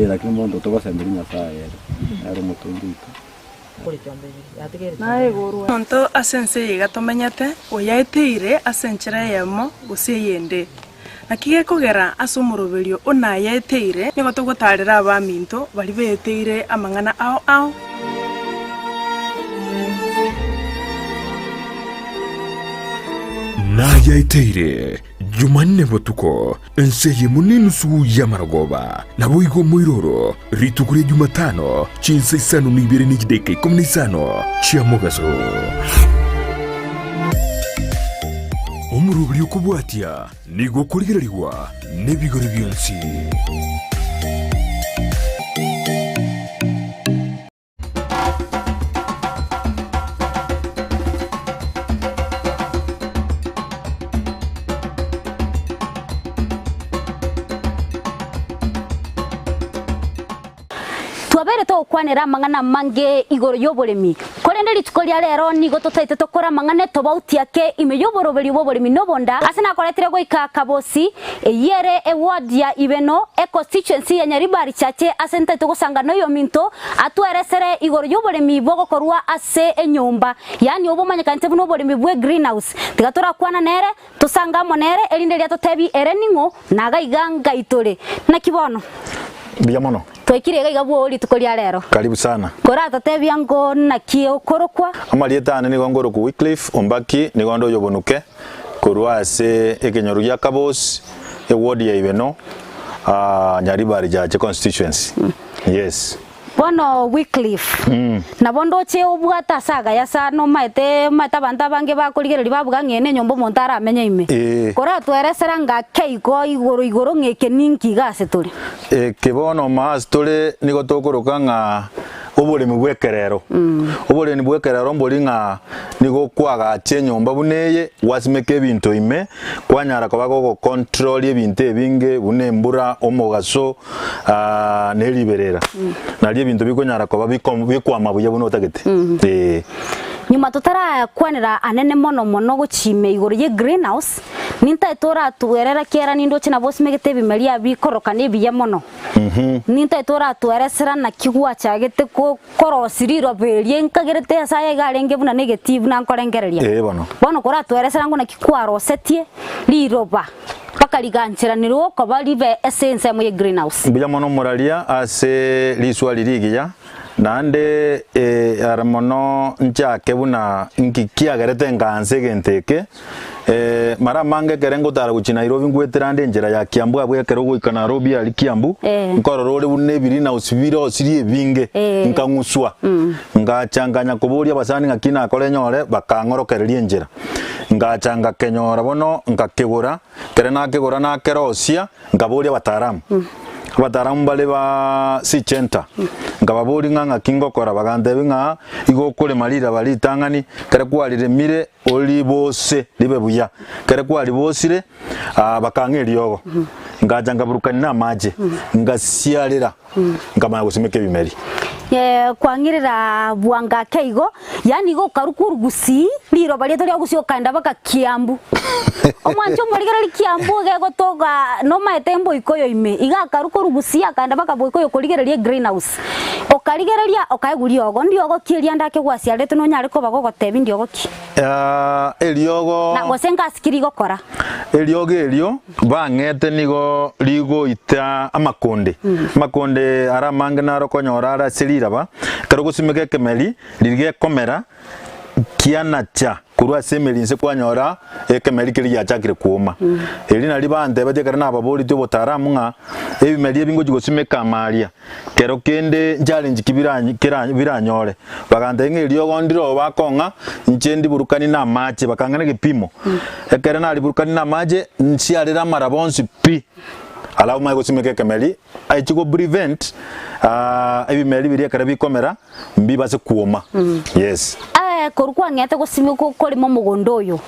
lakini mondo tugosemberi nyasaye ari mutungito Monto asense yigatomenyete oyaiteire asenchera yemo gusiyende nakige kugera asumurubirio ona yaiteire nigoto gutarira abaminto bari beteire amangana ao na yaiteire Jumanne botuko enseye munini sugu ya maragoba na boigo moiroro ritukure Jumatano chinsa isano nibere nigideke komunisano chia mogaso omurubiri okubwatia nigo kurigereriwa nebigore byonsi twabere to kwanera mangana mange igoro y'oboremi korende litukoria rero nigo tutaite tokora mangane tobauti ake ime y'oboroberi boboremi nobonda asena koretire goika kabosi yere award ya ibeno e constituency ya Nyaribari chache asenta togosanga no yominto atweresere igoro y'oboremi bogokorwa ase enyumba yani obomanyakante buno oboremi bwe greenhouse tigatora kwana nere tusanga monere elinde lya totebi ereningo naga iganga itore na kibono biyamono twekire gabo litukoria rero karibu sana kora tatebya ngo nakio korokwa amalietane ni ngoro ku Wycliffe ombaki ni gondo yobonuke kurwase ekenyoru ya kabos e ward ya ibeno Nyaribari jaje constituency yes bono Wycliffe na bondo che obwata saga ya sano maite banta bange bakoligereri babuga ngene nyombo montara amenye ime kora tweresera nga keiko igoro ngeke ninki gase tuli kibono mas tuli nigo tokoroka nga oboremi bwekerero oboremi bwekerero mboli nga nigo kwaga chenyomba buneye wasimeke ebinto ime kwanyara kobago control ebinto ebinge bunembura omogaso neliberera nali ebinto bikonyara koba bikwama buye buno tagete nyuma tutara kwanira anene mono guchime igoro ye greenhouse ninta itora tuerera kera nindo china bosi megete bimelia bikoroka nebiye mono ninta itora tueresera na kigwa chagete ko korosiriro berie nkagerete asaye garenge buna negative na nkorengereria bono kora tueresera ngo na kikwaro setie liroba bakaliganchira niro ko bali be essence mu ye greenhouse biya mono moralia ase liswa lirigiya nande aramono nchake buna nkikiagerete nganse genteke mara mange kerengo tara guchina Nairobi ngweterande njera ya Kiambu abwe kero goika Nairobi ali Kiambu nkororore bune biri na usibira osiri ebinge nkanguswa ngachanganya kuburia basani ngakina akore nyore bakangorokereria njera ngachanga kenyora bono ngakigura kere nakigura nakerosia ngaburia bataramu bataramu bale ba si center ngababuri nganga kingokora bagandebi nga igokole malira bali tangani kere kwalire mire oli bose libe buya kere kwali bosire bakangeri yogo ngajanga burukani na maje ngasialira ngama gusimeke bimeri kwangirira buanga keigo yani go karukurugusi liro bali to lya gusio kanda baka Kiambu omwancho morigera li Kiambu gego toga no maetembo ikoyo ime iga karukurugusi akanda baka boikoyo koligera li greenhouse okaligereria okaeguri ogo ndiogo kiria ndake gwasia leto no nyare ko bago gotebi ndiogo ki eliogo na gosenga sikiri gokora eliogo elio bangete nigo ligo ita amakonde makonde ara mangana rokonyora ara siliraba kero gusimeke kemeli lirige komera kiana cha kurwa semeli nse kwanyora ekemeli kiri ya chakire kuoma elina libande batekera nababoli tyo botaramu nga ebimeli ebingo gigosimeka maria kero kende njale njikibiranyi biranyore bagande ngeli ogondiro bakonga nchendi burukani na mache bakangana gipimo ekere na burukani na mache nsialira marabonsi pi alaw ma gosimeke kemeli aichigo prevent ebimeli biri kare bikomera mbibase kuoma yes korukwa ngete gusimika ukorimo mugondo uyu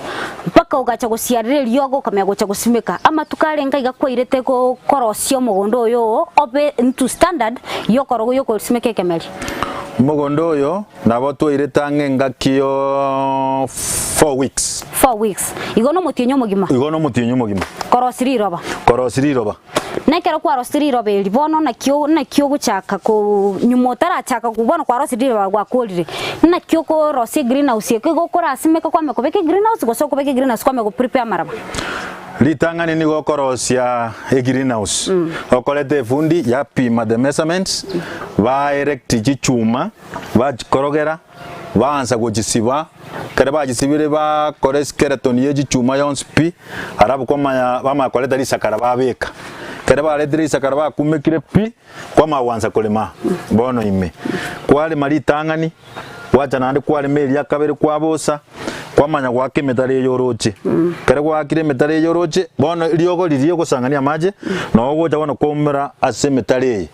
mpaka ugacha gusiarire ryogo kamya gucha gusimika ama tukarenga igakwirete ko korosio mugondo uyu obe into standard yokorogo yoko gusimika kemeli Mogondo yo nabo twaireta ng'engakio 4 weeks. 4 weeks. Igono mutinyo mugima. Igono mutinyo mugima. Korosiri roba. Korosiri roba. Nekero kwa rosiri roba libono na kyo guchaka ko nyumotara chaka kubona kwa rosiri roba gwa kolire. Na kyo ko rosi greenhouse ko gukora asimeka kwa me kubeke greenhouse go so kubeke greenhouse kwa me go prepare maraba. Litangani ni gokorosia e greenhouse. Okolete fundi ya pima the measurements, va erect chichuma, va korogera, va ansa gojisiba, kare ba jisibire ba kore skeleton ye chichuma yonspi, arabu kwa ma koleta lisakara ba beka. Kare ba letri sakara ba kumekire pi kwa ma wansa kolema. Bono ime. Kwale malitangani, wacha nande kwale meli ya kabere kwa bosa. Kwa manya gwake metare yoroche kare gwakire metare yoroche bono liogo liriyo gusangania maje no goja bono komera ase metare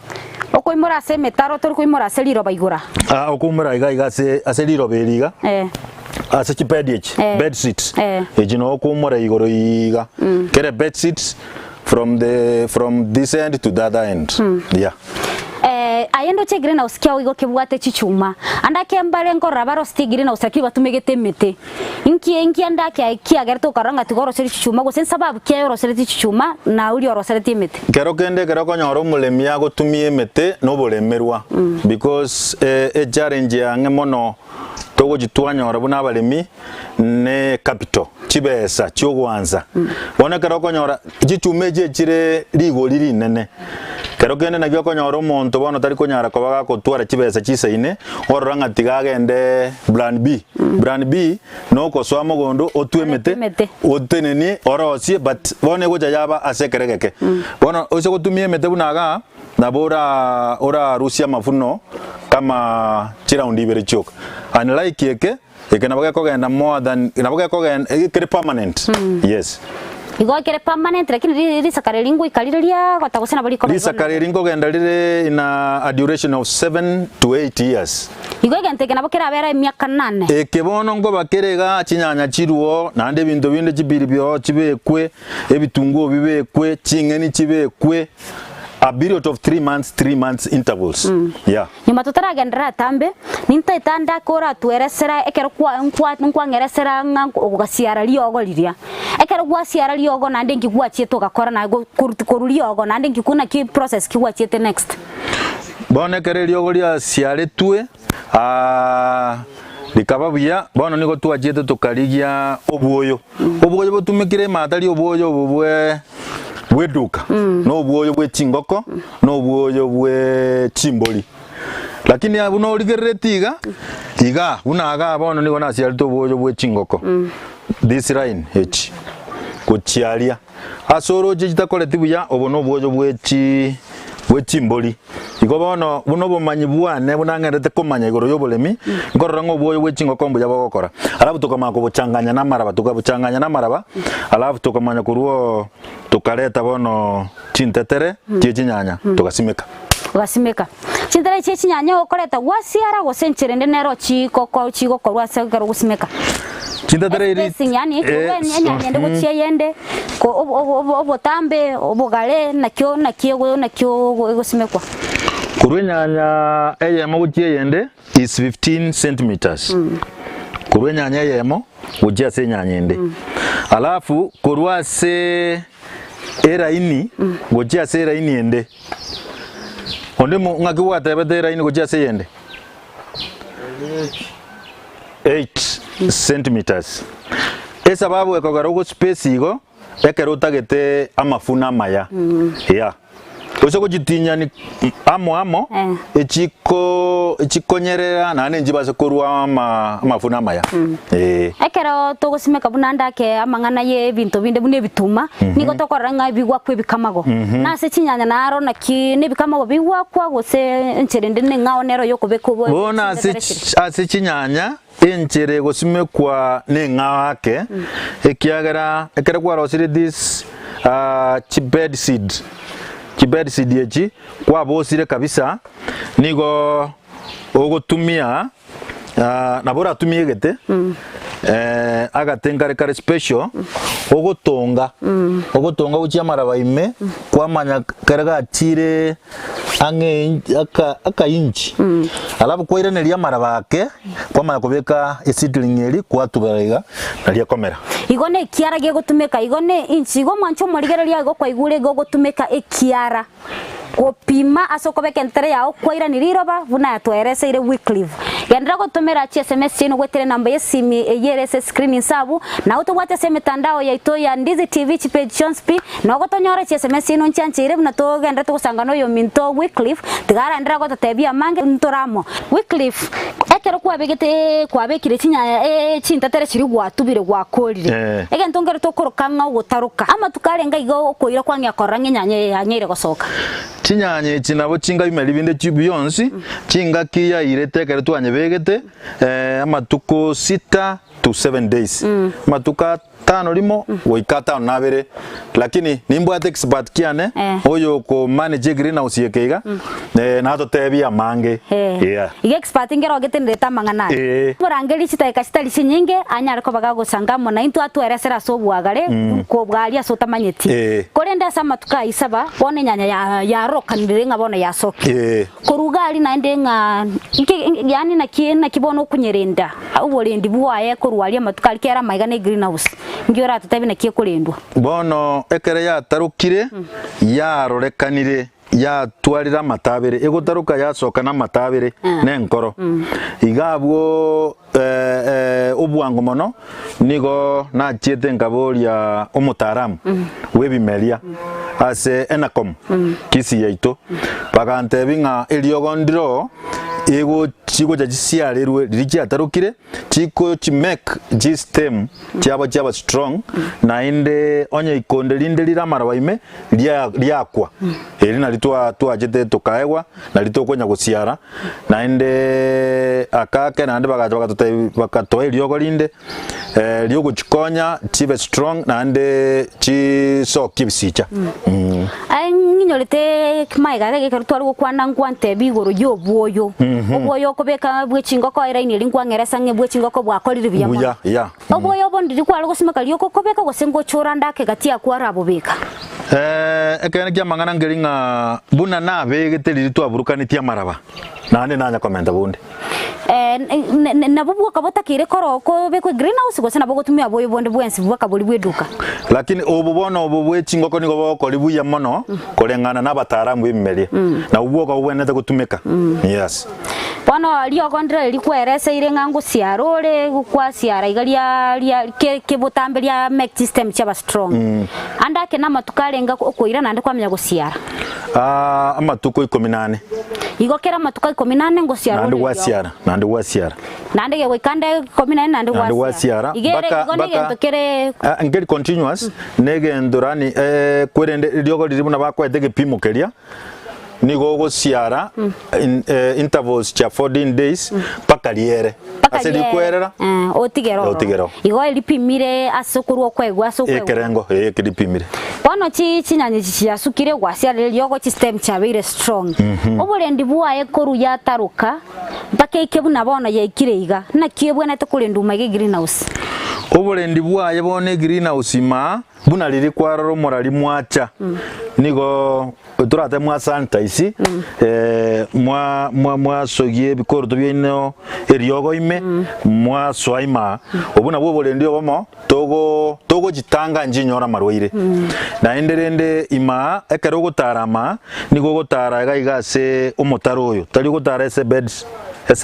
okoimora ase metaro tori koimora ase liroba igura okumera iga ase liroba eriga ase chipedich bed sheets ejino okumora igoro iga kere bed sheets from this end to the other end yeah. Ayendo che greenhouse kya wigo kebwate chichuma anda kembale ngo rabaro sti greenhouse akiba tumegete mete inki anda kya gerto karanga tigoro seri chichuma go sen sababu kya yoro seri chichuma na uli oro seri mete kero konyoro mulemi go tumie mete no bolemerwa because a challenge yange mono togo jitwanyora buna balemi ne capital chibesa cyogwanza bona kero konyora gichumeje kire ligo liri nene kero kende nabyo konyora omonto bono tari konyara ko baga kotwara chibesa chisaine oranga tigagende brand B no ko swamo gondo otwemete oteneni orosie but bone goja yaba asekeregeke bono ose gotumie mete bunaga nabora ora Rusia mafuno kama chiraundi ibere choka unlike eke nabaga kogenda more than nabaga kogenda eke permanent yes igo kere permanent lakini risakare lingo ikaliria gotagosena bali ko risakare lingo genda lire in a duration of 7 to 8 years igo gente kana bakera bera emyaka 8 ekebono ngo bakerega chinyanya chiruo nande bintu binde chibiribyo chibekwe ebitungo bibekwe chingeni chibekwe a period of 3 months intervals yeah nyuma tutaragendera tambe nintaitanda kora tueresera ekero kwa ngeresera ngasiara liogo liria ekero kwa siara liogo nande ngigwachie tugakora na kururi liogo nande ngikuna ki process kiwachie next bone kere liogo lia siare tue likababuya bono nigo twachete tukarigia obuoyo butumikire matari obuoyo bubwe bweduka no buoyo bwe chingoko no buoyo bwe chimboli lakini abuno oligeretiga iga unaga bono nigo nasialito buoyo bwe chingoko this line h kuchialia asoro jitakoletibu ya obono buoyo bwe chimboli iko bono buno bomanyi bwane bunangerete komanya igoro yobolemi ngorora ngo buoyo bwe chingoko mbuya bogokora alafu tukamako buchanganya na maraba alafu tukamanya kuruo tukaleta bono chintetere chinyanya tukasimeka chintetere chinyanya okoreta gwasiara gosencherende nero chigoko rwasegaro gusimeka chintetere iri sinyani nyanya ndego chiyende ko obotambe obogale nakyo gusimekwa kurwe nyanya eyemo guchiyende is 15 centimeters kurwe nyanya eyemo ujia se nyanyende alafu kurwase era ini gojia se era ini ende onde mu ngakiwa tebe era ini gojia se yende 8 centimeters esa babu ekogaro space igo ekero tagete amafuna maya yeah Oso kujitinya ni amo echikonyerera nane njibase kurwa amafuna maya ekero togosimeka bunanda ke amangana ye bintu binde bune bituma niko tokoranga bigwa kwe bikamago nase chinyanya naro naki ne bikamago bigwa kwa gose encherende ne ngaonero yokobeko bona ase chinyanya enchere gosimekwa ne ngawake ekiagara ekero kwa rosiri this chibed seed yechi kwa bosire kabisa nigo ogotumia nabora tumie gete agatenga kare special ogotonga uchi amaraba ime kwamanya karaga chire ange aka inchi alafu kwaira neria amaraba ake kwamanya kubeka seedling eri kwatubarega naria komera igone kiara ge gutumeka igone inchi go mwancho morigereria go kwa igure go gutumeka ekiara gopima asokobeka entere yao kwaira niriroba buna yatwereseire Wycliffe gendera gutumira SMS chino gwetere namba yesimi yerese screen sabu na utogwate se mitandao yaito ya Ndizi TV page Chonspi na gotonyora SMS chino nchanchire buna to gendera tugusangano yo minto Wycliffe tigara ndera gotatebia mange ntoramo Wycliffe ekero kwabegete kwabekire chinyanya chintatere chiri gwatubire gwakorire egentongere tokorokanga gutaruka ama tukarenga igo koira kwanya koranga nyanya yanyire gosoka chinyanya chinabo chinga bimeli binde chibiyonsi chinga kiya irete kare twanye begete amatuko 6 to 7 days matuka tano limo woikata nabere lakini nimbo at expert kiane oyo ko manage greenhouse yekeiga na to tebia mange expert ngero getendeta mangana murangeli chitaika chitali chinyinge anyare ko bagago sangamo na into atweresera so bwagare ko bwalia so tamanyeti korenda sama tukaisaba bone nyanya ya rokanire ngabona ya soke korugali na ndenga yani na kibono kunyerenda uborendi buwaye korualia matukali kera maigane greenhouse ngiora tutabi na kie kurendwa bono ekere ya tarukire ya rorekanire ya twarira matabere egotaruka ya soka na matabere nenkoro igabwo obwango mono nigo na chiete ngaboria omutaramu webimelia ase enakom kisi yaito bagante binga eliogondiro ego chigo jachisiarerwe richa tarukire chiko chimake system chaba strong na inde onye ikonde linde lira marabaime liakwa eri nalitwa twajete tukaegwa nalitokonya gusiara na inde akake na ande bakatoa eliogo linde liogo chikonya chibe strong na ande chiso kibisicha nyorete kmaigare gekarutwa rugukwana ngwante bigoro yoboyo oboyo kobeka bwechingo ko era ini lingwa ngeresa nge bwechingo ko bwakorire biyamo oboyo bondiri kwa rugusima lioko kobeka gosengo choranda ke gatia kwa rabobeka ekene kya mangana ngeringa buna na begeteriri twaburukanitia maraba nane nanya komenta bunde na bubu kabota kire koroko beko greenhouse gose nabo gotumia boyo bonde bwensi bwaka boli bweduka lakini obubono obubwe chingoko nigo boko libuya mono kolengana na bataramu bimeli na ubwoka ubwenete gutumika yes bono lio gondre likweresa ire ngangu siarore kwa siara igalia ke botambelia make system chaba strong anda ke na matukarenga okoira nande kwamenya gusiara amatuko 18 igokera matuka 18 ngo siara nande wasiara nande ge wikande 18 nande wasiara igere ngeri continuous nege ndurani kwerende lyogo liribu na bakwete gipimo keria nigo gosiara intervals cha 14 days paka liere ase likwerera otigero igo lipimire asukuru kwegwa ekerengo ekidipimire bono chinyanya chiasukire gwasiara lyogo system chabire strong oborendi buaye koru yataruka mpaka ikebuna bono yekireiga na kiebwena tukurenduma ge greenhouse oborendi buaye bone greenhouse ma buna liri kwararo morali mwacha nigo turate mwa sanitize mwa sogie bikoro tobino eriogo ime mwa swaima obuna boborendi obomo togo jitanga njinyora marwaire na enderende ima ekero gotarama nigo gotara gaigase omotaro oyo tali gotara ese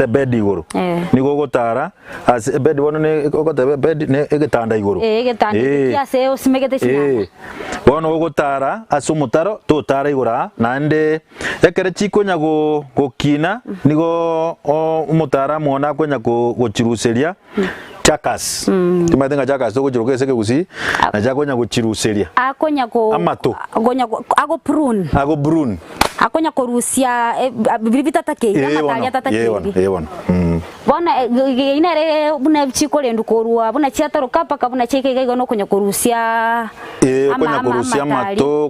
bed igoro nigo gotara as bed bono ne gotara bed ne egetanda igoro yase osimegete chinyanya bono gotara asumutaro totara igora nande ekere chikonya gokina nigo omutara mona konya gochiruseria chakas timatenga chakas toko chiroke seke gusi na chakonya gochiruseria akonya amato ago prune akonya korusia bibitata matalia tatake yewon bona inere buna chikolendu korua buna chiataruka paka buna chike gaigo no konya korusia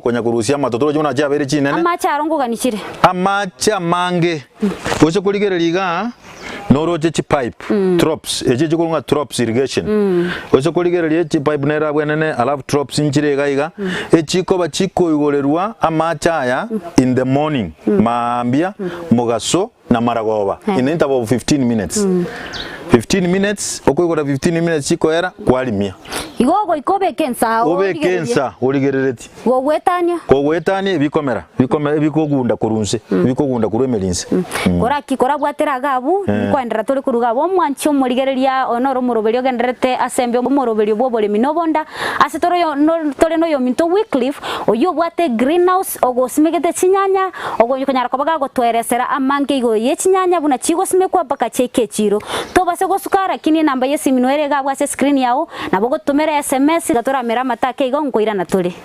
konya korusia mato toro jona cha bere chinene amacha arongo ganichire amacha mange ocho kuligereriga noroje chi pipe drops eje jikolunga drops irrigation oso koligererie chi pipe nera bwenene alafu drops injire gaiga echiko bachiko igorerwa amachaya in the morning maambia mugaso na maragoba in interval of 15 minutes 15 minutes okuyikora 15 minutes chiko era kwalimia igogo ikobe kensa obe kensa oligerereti gogwetania bikomera bikogunda kurunse bikogunda kuremelinse kora bwatera gabu kwendera tuli kuruga bo mwancho murigereria onoro muroberio genderete asembe muroberio boboremi nobonda asetoro yo tole no yo minto Wycliffe oyo bwate greenhouse ogosimegete chinyanya ogonyukanyara kobaga gotweresera amange igo ye chinyanya buna chigo simekwa paka cheke chiro to base gosukara kini namba yesi minwere gabwa se screen yao nabogo tumere SMS gatora mera matake igo nkoira na tuli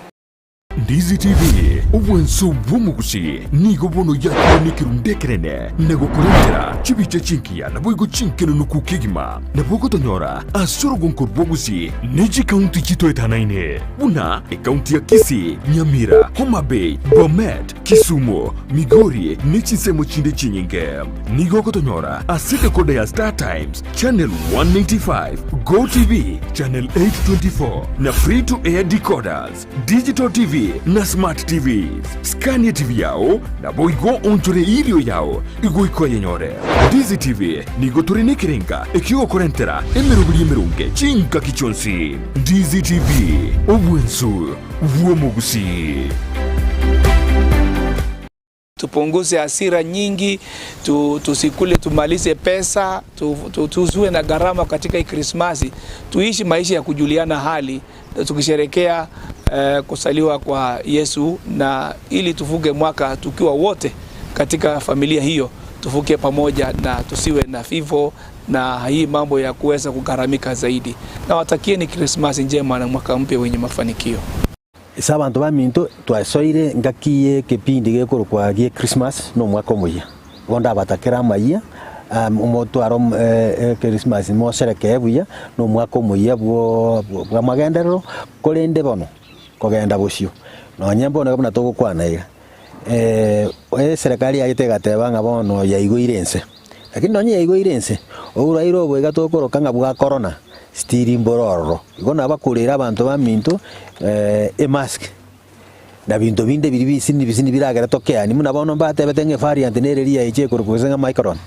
Ndizi TV ubwenso bw'umugusi nigo bono yakonikerundekerene nagokurentera chibice chinkiya naboigo chinkeno nukukigima nabogo tonyora asorogonko bwogusi neji county chitoetanaine buna county ya Kisii, Nyamira, Homa Bay, Bomet, Kisumu, Migori nechisemo chinde chinyinge nigo kotonyora asete kode ya Star Times channel 195 Go TV channel 824 na free to air decoders digital TV na smart TVs Scania TV yao na boigo onchore irio yao igo ikoye nyore Ndizi TV nigo turine kirenga ekigo korentera emerunge chinka kichonsi Ndizi TV obwensu vuomugusi. Tupunguze hasira nyingi, tusikule tumalize pesa, tuzue na gharama katika Krismasi, tuishi maisha ya kujuliana hali, tukisherekea kusaliwa kwa Yesu, na ili tuvuke mwaka tukiwa wote katika familia hiyo, tuvuke pamoja na tusiwe na vifo na hii mambo ya kuweza kugaramika zaidi. Na watakieni Krismasi njema na mwaka mpya wenye mafanikio. Sabantu baminto twasoire ngakiye kipindi gekoro kwa gie Christmas no mwaka muya bonda batakera maya umoto arom Christmas mo sereke buya no mwaka muya bwo magendero kolende bono kogenda busio no nyembo no buna togo kwana iga serikali ayitega tebanga bono ya igoirense lakini no nya igoirense urairo bwo gatokoro kanga bwa corona stiri mbororo igona bakurira abantu baminto mask na bintu binde bisini biragera tokea ni muna bono mbate betenge variant nereria iche kurukuzenga micron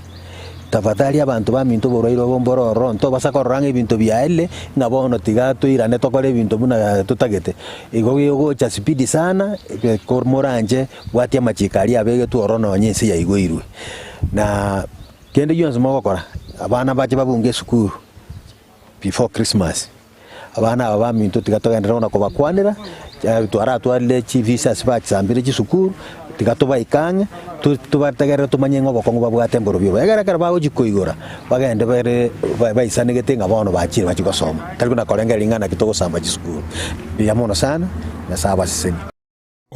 tafadhali abantu baminto boroiro bombororo nto basakoranga ibintu byaele na bono tigato irane tokore bintu buna tutagete igo cha speed sana kormoranje bwatia machikali abege tu orono nyese ya igoirwe na kende yonse mogokora abana bache babunge sukuru before Christmas abana abaminto tigatogenda na kubakwanira twara twale chivisa sibach sambire chisukuru tigatoba ikanga tubategera tumanye ngobo kongo babwate ngoro byo egara karbawo jikoigora bagende bare baisanegete ngabono bachire bachikosoma tali na kolenga lingana kitoko samba chisukuru yamono sana na saba siseni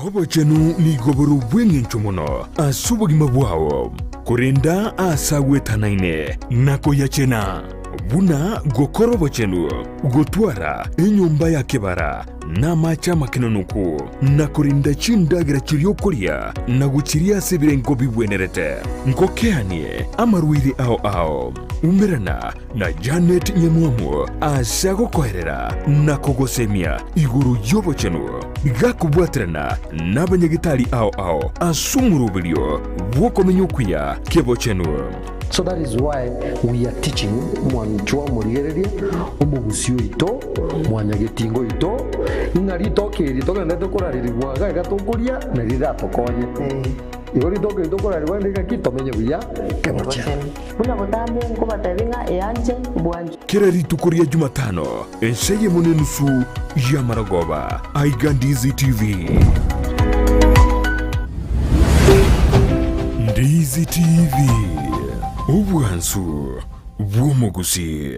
obo chenu ni goboro bwenge nchomono asubugima bwao kurinda asagwetanaine nako yachena buna gokorobo chenu gotwara enyumba ya kebara na macha makinonuku na kurinda chindagira chirio kuria na guchiria sebirengo bibwenerete ngokeanie amaruiri ao umerana na Janet Nyamwamu asago koherera na kogosemia iguru yobo chenu gakubwatrana na banyagitari ao asumurubilio wokomenyukuya kebo chenu. So that is why we are teaching mwanchwa murigereria omugusio ito mwanyagetingo ito ngari tokiri tokende tokorariri bwaga gatokuria na rira tokonye igori toke tokorari bwa ndika kitomenye buya kemocha buna botambe ngo batabinga eyanje bwanje kirari tukuria Jumatano enseye munenusu ya Maragoba Ndizi TV. Ndizi TV ubwansu bw'umugusi.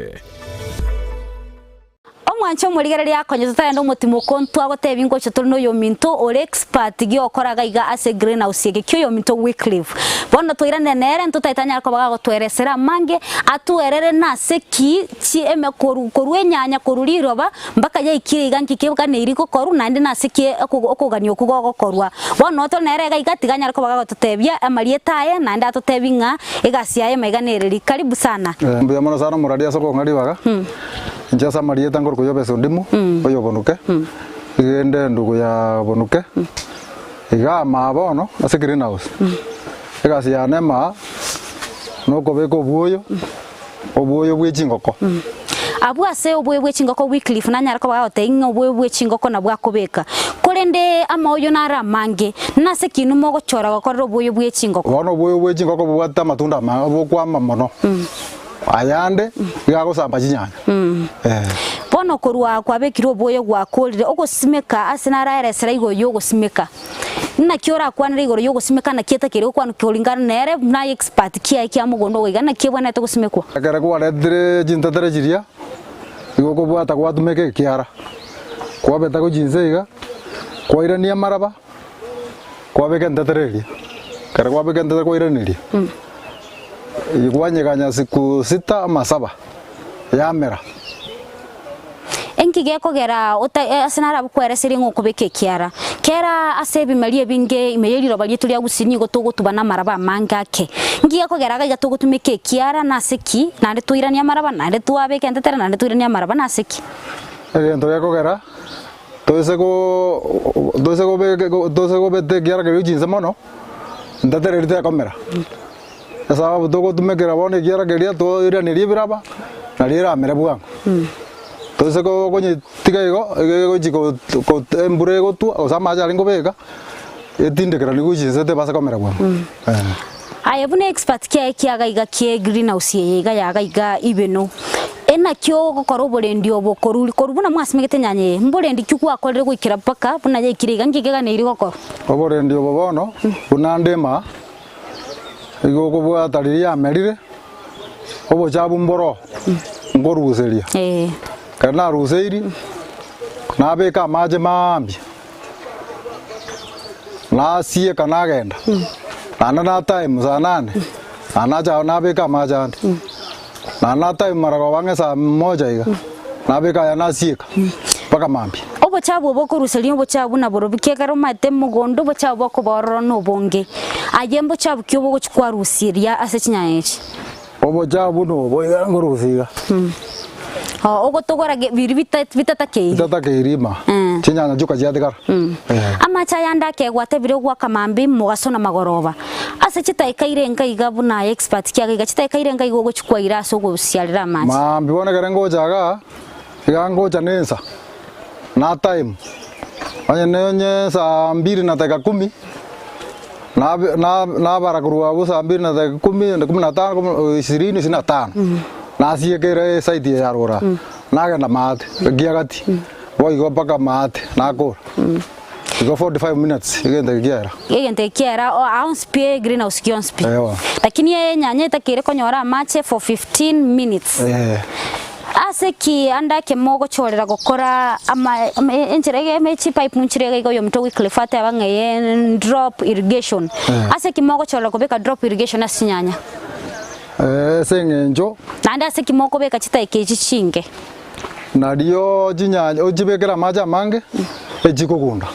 mwancho murigereri akonye tutayenda umutimo kontu agotebi ngocho turi no yo minto ore expert gi okoraga iga ase greenhouse yege kyo yo minto Wycliffe bono toirane nere ntutaitanya ko baga gotweresera mange atuerere na seki chi eme koru enyanya koruri roba mbaka ya ikire iganki kebwa ne iriko koru nandi na seki okugani okugogo korwa bono to nere ga igatiganya ko baga gotutebia amarieta aya nandi atutebi nga igasia ema iganereri karibu sana mbuya mono sana muradia soko ngari baga njasa marieta ngor kuyo beso ndimu oyo bonuke igende ndugu ya bonuke iga mabono ase greenhouse igasi ya nema noko beko obuoyo bwechingoko abwa se obuoyo bwechingoko Wycliffe nanyara ko bagote ingo obuoyo bwechingoko na bwakobeka kurende amaoyo nara mange nase kinu mogo chora gakora obuoyo bwechingoko bono obuoyo bwechingoko bwata matunda bokwama mono ayande igagosamba chinyanya bono korwa kwabekirwo obuoyo gwakorire ogosimeka ase naraeresera igo yo gosimeka na kiora kwanira igoro yo gosimeka na kieta kire kwanu kolingana nere na expert kia mugondo goiga na kibwana to gosimekwa akara kwa redre jintatere jiria igo ko bwata kwa tumeke kiara kwa beta ko jinseiga kwa irania maraba kwa beka ntatereria kara kwa beka ntatere kwa iraniria igwanyeganya siku 6 ama 7 yamera enkige kogera asenara bukwereseri ngokubeke kiara kera asebi malie binge imeyeri robalie tulia gusini gotugutubana maraba mangake ngiye kogera ga tugutumike kiara na seki nande tuirania maraba nande tuabeke ntetera nande tuirania maraba na seki ento ya kogera toise go bete kiara ke jinse mono ntetera rite kamera asa tugutumekera bone kiara ke ria to irania ribiraba na rira mere bwango Tose ko konye tiga ego jiko ko embure go tu o sama ja lingo bega etinde kera ligu jinse te basa kamera bwa aya bune expert kia ga iga kie greenhouse ye ga ya ga iga ibeno ena kyo gokoro borendi obokoru korubuna mwasimegete nyanye mborendi kyuku akorere gwikira paka buna ye kiriga ngigega ne iri gokoro oborendi obobono buna ndema igo ko bwa tariri ya merire obo chabu mboro ngoruseria kana ruseiri na beka maje mambi na sie kana genda na time sanane ana ja na beka majande na time marago wange sa moja iga na beka ya na sie paka mambi obo chabu boko ruseli obo chabu na borobike karo mate mugondo obo chabu boko bororo no bonge ayembo chabu kyo boko chukwa rusiria ase chinyaechi obo chabu no boiga ngorusiga ogo togora biri bitatakirima chinyanya juka jiatikara amacha yanda ke gwate bire gwa kamambi mugasona magoroba ase chitaikaire nkaiga buna expert kiaga chitaikaire nkaigo gochukwa iraso go sialira amacha mambi bone garengo jaga igango chanensa na time anye nenye saa 2 na dakika 10 na barakurwa bu saa 2 na dakika 10 15 25 na siekere site ya rora naga na mat giagati boy go paka mat na ko go 45 minutes igende kiera o ounce pe greenhouse ounce pe lakini yeye nyanya itakire konyora mache for 15 minutes ase ki anda ke mogo chorera gokora ama encherege mechi pipe munchirege go yomto Wycliffe ate abangaye drop irrigation ase ki mogo chorera kobeka drop irrigation asinyanya sengenjo nanda ase ki mogo beka chitaike chichinge nadio jinyanya ojibekera maja mange ejikogunda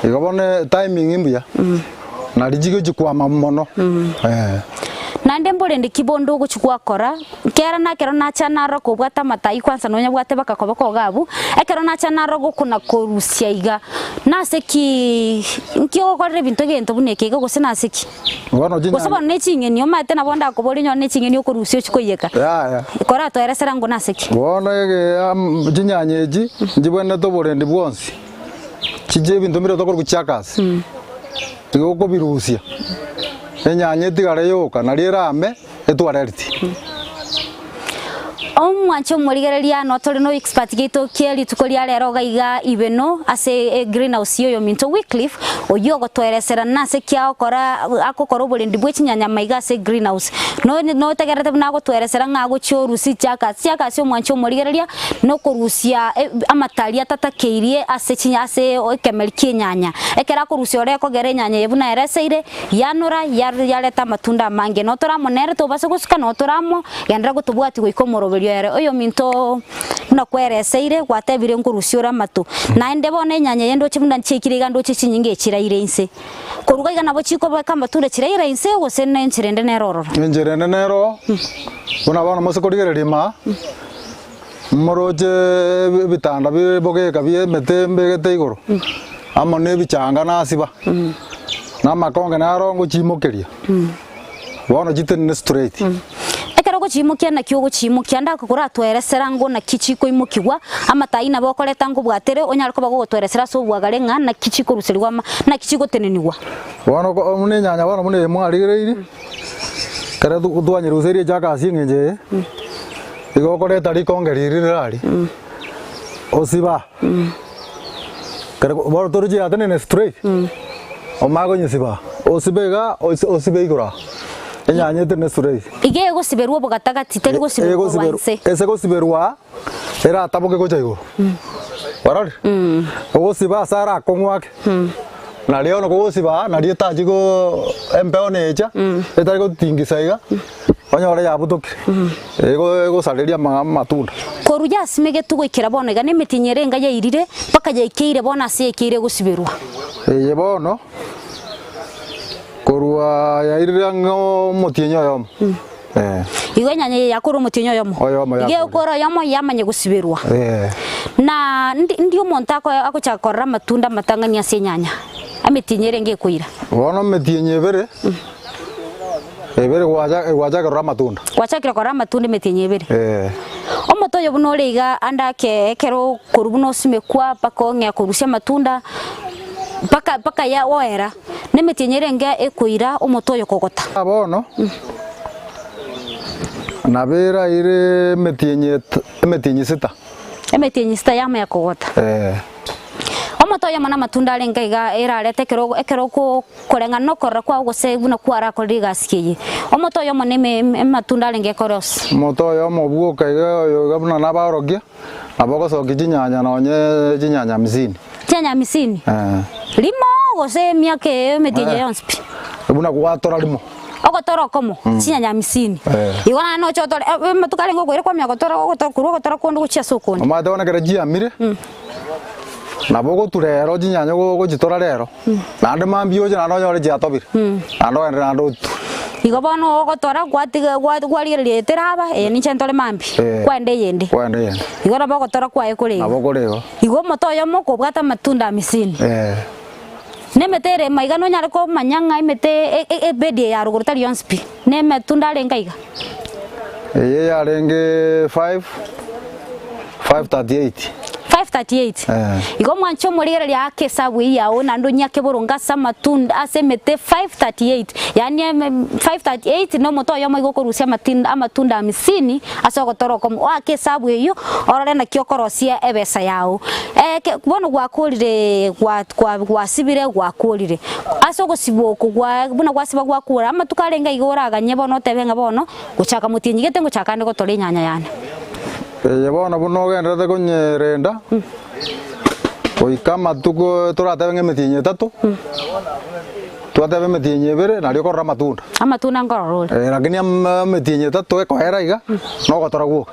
igabone timing imbuya narijige jikwama mono nande mborende kibondo guchukwa kora kera na kero na chana ro kubwata matai kwanza nonya bwate bakakobako gabu ekero na chana ro gukuna korusia iga naseki nkyo korre binto gento buneke go gusena seki ngono jinya gusaba ne chingeni o mate na bonda ko boli nyone chingeni okorusio chikoyeka ya kora to eresera ngo naseki bona ge jinyanyeji njibwene to borende bwonsi chije binto miro to kuchakas tigo ko birusia enyanye tigare yoka na rierame etwareriti Omwancho murigereria no turi no expert gitu kieli tukoria lero gaiga ibeno ase greenhouse yo minto Wycliffe oyo gotweresera nase kia okora akokora oborindi bwe chinyanya maiga ase greenhouse no tegerete na gotweresera ngago chorusi chaka sio mwancho murigereria no korusia amatari atatakeirie ase chinya ase kemel kinyanya ekera korusia ore kogere nyanya yebuna ereseire yanura yareta matunda mange no toramo nere to base gusuka no toramo yandra gutubwati goikomoroberio ere oyo minto na kwereseire gwatebire nkurusiora matu na ende bone nyanya yendo chimunda nchikiriga ndo chinyinge chiraire inse koruga igana bo chiko baka matunda chiraire inse gosene nchirende nerororo nchirende nero bona bana mose korigereria ma moroje bitanda bibogeka biemetembe gete igoro amo ne bichanga nasiba na makonge na rongo chimokeria bona jitene straight ekero gochimukia na kyo gochimukia ndakukura tweresera ngo na kichiko imukigwa amatai na bokoreta ngo bwatere onyariko bagotweresera so bwagare nga na kichiko ruserwa na kichiko teneniwa bona mune nyanya bona mune mwarigereire kare duanye ruserie jaka singenje igokoreta rikongerire rari osiba kare bona torji atene ne straight omago nyisiba osibega osibeigura enyanya tene straight ige gosiberwa bogatagati teri gosiberwa wanse ese gosiberwa era taboke gocha iguru warari ogosiba sara kongwake na leo no gosiba na rieta jigo empeo necha etari go tingisaiga onya ore yabutoke ego saleria matunda koruja simege tugoikira bono ga nemetinyere nga yairire paka yaikeire bona sekire gosiberwa bono korwa yairira ngo motienyo yomo igo nyanya yakuru motienyo yomo ige ukora yomo yamanye gusibirwa na ndio montako akochakora matunda matangania senyanya ametinyere ngekuira bono metienye bere ebere gwaja kora matunda gwachakira kora matunda metienye bere omoto yo buno reiga andake ekero korubuno simekwa pakonge akorusia matunda paka ya oera nemetinyere nga ekuira omotoyo kogota abono nabera ire metienye sita yama ya kogota omotoyo mana matunda arenga iga era arete ekero ko korenga no korra kwa gose buna kwara koriga sikiye omotoyo moneme matunda arenge koros motoyo mobuka iga yo gabuna nabarogia aboko so kijinyanya nonye jinyanya 50 jinyanya 50 limo gose miake metienye yonspi buna kwatora limo ogotora komo chinyanya 50 igona no chotora matukale ngo kwere kwa miagotora ogotora kondo guchia sokoni omate ona kera jia mire naboko turero jinyanya go jitora rero nande mambio jana no nyore jatobire ando ende ando igo bono ogotora gwarigererie teraba ni chentore mambi kwende yende igo na bogotora kwae kuri naboko rego igo motoyo moko bwata matunda 50 nemetere maiga no nyare ko manyanga imete ebedi ya ruguru tari yonspi neme tunda lenga iga ya renge 538 igo mwancho murire ya kesabu ya ona ndo nyake burunga samatunda asemete 538 yani 538 no moto yo maigo korusia amatunda 50 asogotoro kom wa kesabu iyo orore na kyokorosia ebesa yao bono gwakurire gwasibire gwakurire asogosiboko buna gwasiba gwakura amatukarenga igora nyebo no tebenga bono guchaka mutinyigete nguchaka ndiko tore nyanya yani bono buno gendete kunyerenda oikama tuko turatebe metienye 3 tuatebe metienye 2 na riko ramatunda amatunda ngororore lakini metienye 3 ekoera iga no gotora guo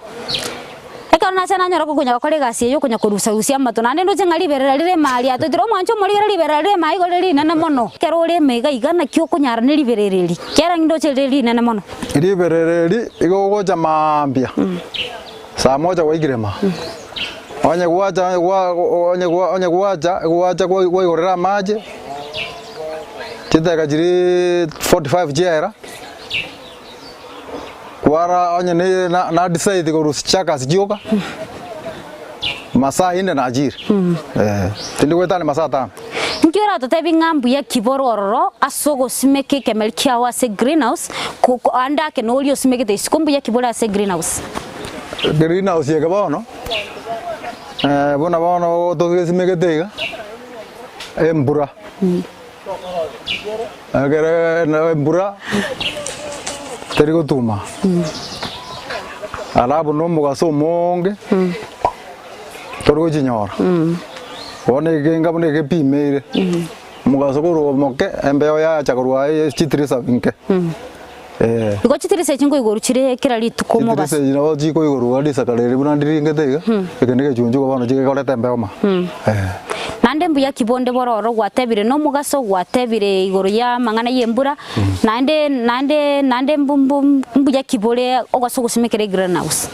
ekana sana nyoro kunya kore gasi yo kunya kurusa matuna ndo cenga liberera rire mali atotiro mwancho muri liberera rire mai go rire nana mono kero ri mega igana kyo kunyara ni liberereri kera ndo chere nana mono liberereri igo go jamambia saa moja waigirema onye guaja igorera maji kitega jiri 45 jera kwara onye na decide kurusichaka sijoka masaa 4 na ajiri tindi kwetani masaa 5 ngira totebi ngambu ya kibororo asogo simeke kemelkia wa se greenhouse ko anda ke no lio simeke te sikombu ya kibora se greenhouse greenhouse yega bono bona bono togesimegetiga embura agere na embura terigo tuma alabu no mugaso monge torigo chinyora bone genga bone ge pimere mugaso ko moke embeo ya chakurwa chitrisa vinke Iko chitirisa chingo iguru chire kira lituko mo basi. Chitirisa ino chiko iguru adi sakalere buna ndiringete ekene chunju ko bano chike kole tembe oma. Nande mbuya kibonde bororo gwatebire no mugaso gwatebire iguru ya mangana yembura nande mbuya kibole ogaso gusimekere greenhouse.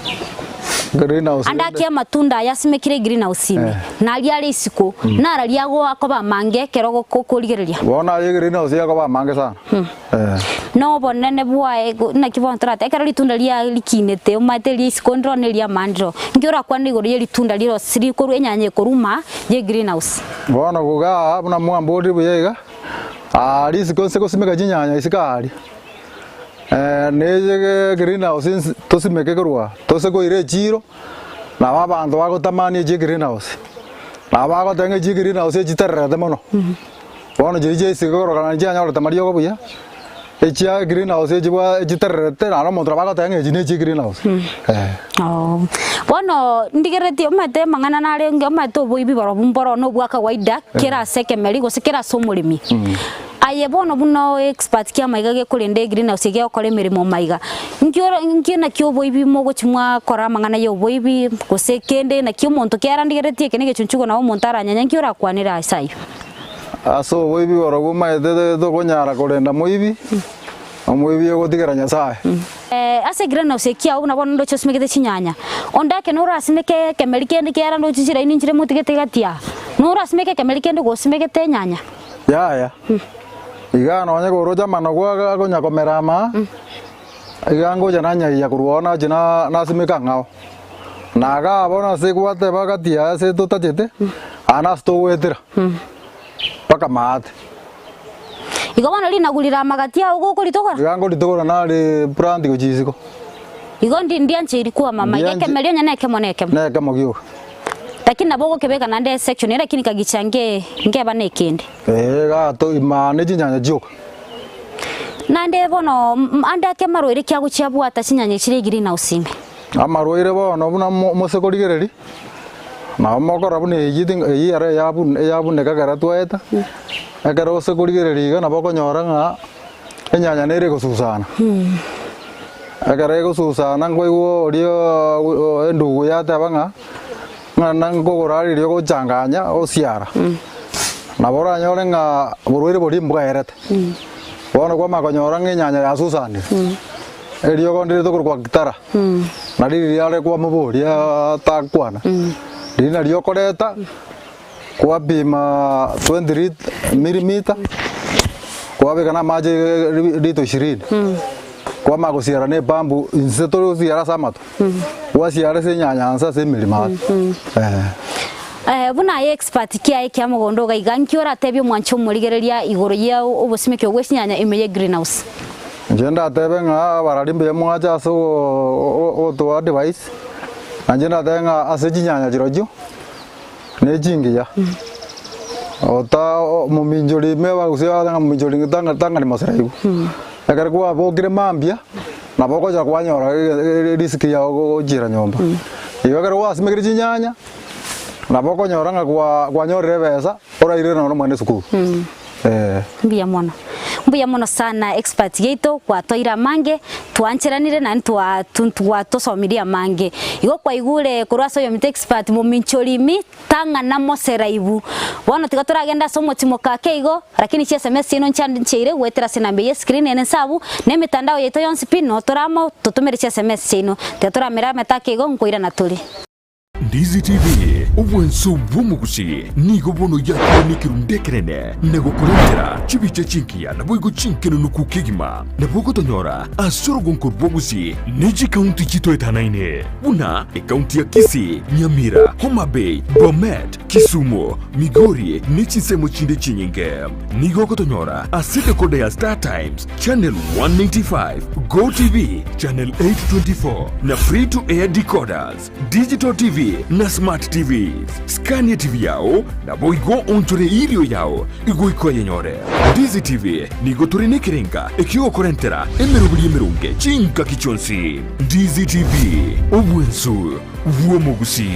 Greenhouse. Anda kia matunda yasimekire greenhouse ime. Nali ali isiko nara liago akoba mange kerogo kokoligereria. Bona ye greenhouse yakoba mange sana. No bonene bua na kibontrata ekara litunda lia likinete umate li isiko ne lia mandro. Ngiora kwa ni gori litunda liro siri koru enyanye koruma ye greenhouse. Bona kuga abuna mwambodi buyega. Ali isiko seko simeka jinyanya isikali. Neje greenhouse tosimeke korwa toseko ire chiro na babantu bagotamani je greenhouse na bagotenge je greenhouse chiterrete mono bono je sigoro kana janya ora tamari yogo buya echia greenhouse jibwa chiterrete na no montra bagotenge je greenhouse bono ndigereti omate mangana nare ngomate oboibi baro bumboro no bwa kawaida kera seke meri go sekera somulimi aye bono buno expert kia maiga ge kulende greenhouse ge okore mirimo maiga ngiona kyo boibi mogo chimwa kora mangana yo boibi gosekende na kyo monto kera ndigeretie kene gechunchugo na montara nyanya ngiora kwanira sayo aso boibi orogo maete do konyara kulenda moibi omoibi yo gotigera nyasaye ase greenhouse kia una bono ndo chosimekete chinyanya ondake no rasimeke kemerikende kera ndo chichira ininjire mutigete gatia no rasimeke kemerikende go simekete nyanya ya iga no nya goro jamano gwa gonya komerama iga ngoja nanya ya kuruona jina nasimeka ngao naga bona se kwate bagatia se tutajete ana sto wetera paka mat iga wana lina gulira magatia ugo kulitokora iga ngolitokora na le brand go jisiko iga ndianche ilikuwa mama yake melionya na kemoneke na mogyo lakini nabogo kebeka nande section era kini kagichange ngeba nekende ga to imane jinyanya joko nande bono anda ke marwere kya guchia bwata chinyanya chire greenhouse ime amarwere bono buna mosekorigereri na mokora bune yiding yare yabu ne kagara tweta agara osekorigereri ga naboko nyora nga enyanya nere go susana agara go susana ngoiwo orio endugu yata banga nango gorari ryo janganya osiara nabora nyore nga burwire buri mbwaerete bono kwa makonyora nyanya ya susani erio gondire to kwa gitara na riri yare kwa muburi takwana rina ryo koreta kwa bima 20 mm kwa bekana maje rito 20 kwa magosiara ne bambu insetoro siara samato kwa siara se nyanya ansa se milima buna expert kia mugondo ga igankiora tebyo mwancho murigereria igoro ya obosimeke ogwesinyanya imeye greenhouse njenda tebe nga bararimbe mwaja so o to device njenda tenga asejinyanya jirojo ne jingiya ota muminjori mewa usea nga muminjori tanga ni masaraibu agara kwa bogire mambia na boko ja kwanyora riski ya ojira nyomba igagara wasimekire chinyanya na boko nyoranga kwa nyorere besa ora ire no mwana sukuru mbuya mono sana expert yeito kwa toira mange twancheranire na ntwa tosomiria mange igo kwa igure kurwaso yo expert mu minchorimi tanga na moseraibu bono tiga turagenda somo timo kake igo lakini chi SMS ino nchire wetera sinambe ye screen ene sabu ne mitandao yeito yon spino toramo tutumire chi SMS ino teturamira metake igo nkoira na tuli Ndizi TV obwenso bumugusi nigo bono yakoni kirundekerene nego kurentera chibiche chinkia na boigo chinkeno nukukigima na bogo tonyora asoro gonkor bogusi neji county chito etanaine buna e county ya Kisii, Nyamira, Homa Bay, Bomet Kisumu, Migori, Nichisemo Chinde Chinyinge. Nigo Kotonyora, Asite Kodea Star Times, Channel 195, Go TV, Channel 824, na free to air decoders, Digital TV, na Smart TVs. Scania TV yao, na boigo ontore ilio yao, igo iko yenyore. Ndizi TV, nigo turine kirenga, ekio korentera, emerubuli emerunge, chinka kichonsi. Ndizi TV, Obwensu, Vuomogusi.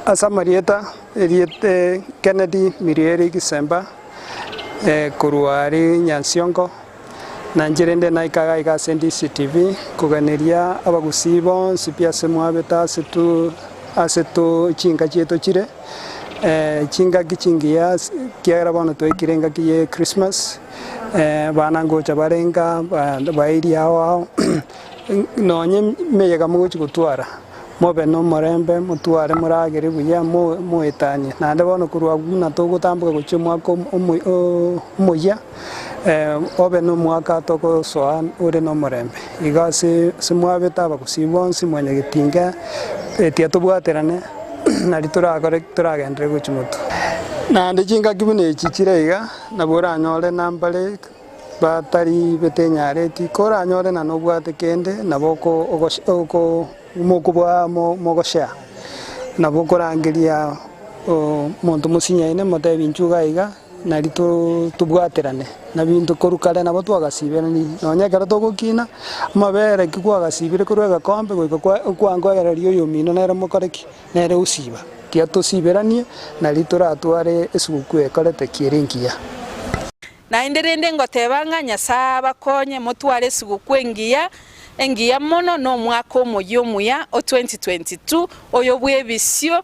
Asamarieta Eriete Kennedy Mirieri Kisemba Kuruari Nyansiongo Nanjirende naikaga igase Ndizi TV kuganiria abagusi bonse pia semwabeta asetu chinga chieto chire chinga kichingia kiara bono twekirenga kiye Christmas bana ngocha barenga bairi hao nonye meyega mugochi gutwara mobe no morembe mutware muragere buya moetanye nande bono kurwa guna to gutambuka guchumwa ko umuya obe no mwaka toko soan ore no morembe igase simwabe taba kusibon simwanya gitinga etia tubwaterane nari turagendere guchumuto nande jinga kibune chichire iga nabura nyore nambale batari betenyare ti kora nyore na no bwate kende naboko oko mukubwa mogosha nabo korangeria muntu musinyaine mote binchuga iga nari tubwaterane na bintu korukale nabo twagasibera ni nonya kara togukina mabere kigwagasibire kurwega kombe kwangwagererio yomino nere mukoreki nere usiba kia tusiberanie nari turatware esugukwe korete kiringia na inderende ngotebanga nyasaba konye mutware esugukwe engia mono no mwaka omuya o 2022 oyo bwebisio